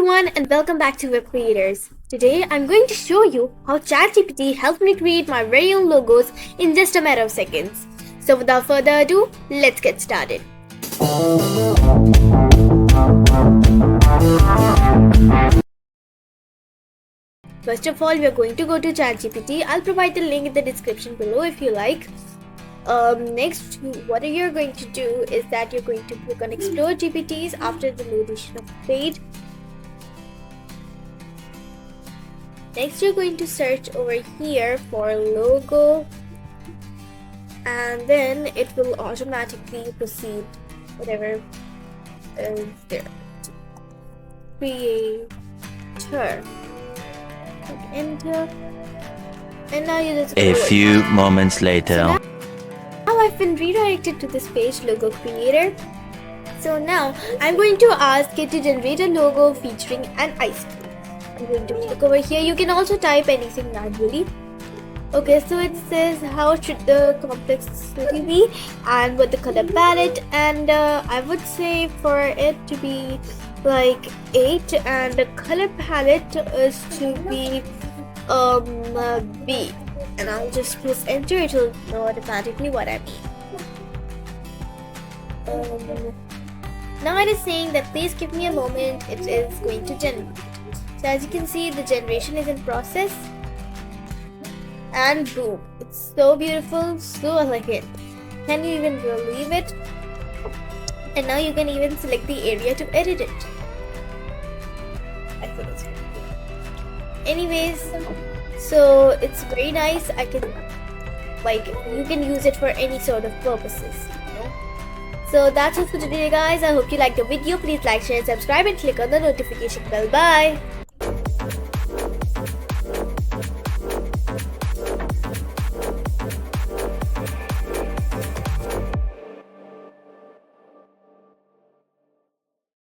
everyone and welcome back to Web Creators. Today I'm going to show you how ChatGPT helped me create my very own logos in just a matter of seconds. So without further ado, let's get started. First of all, we are going to go to ChatGPT. I'll provide the link in the description below if you like. Next, what you're going to do is that you're going to click on Explore GPTs after the loadation of the page. Next, you're going to search over here for logo, and then it will automatically proceed whatever is there. Creator. Click enter, and now you just a few moments later. Now I've been redirected to this page, Logo Creator. So now I'm going to ask it to generate a logo featuring an ice cream. I'm going to click over here. You can also type anything manually. Okay, so it says how should the complexity be and what the color palette, and I would say for it to be like 8, and the color palette is to be B. And I'll just press enter, it will know automatically what I mean. Now it is saying that please give me a moment, it is going to generate. So as you can see, the generation is in process, and boom, it's so beautiful, so elegant. Can you even believe it? And now you can even select the area to edit it. I think it's very cool. Anyways, so it's very nice. You can use it for any sort of purposes, you know? So that's it for today, guys. I hope you liked the video. Please like, share, and subscribe, and click on the notification bell. Bye.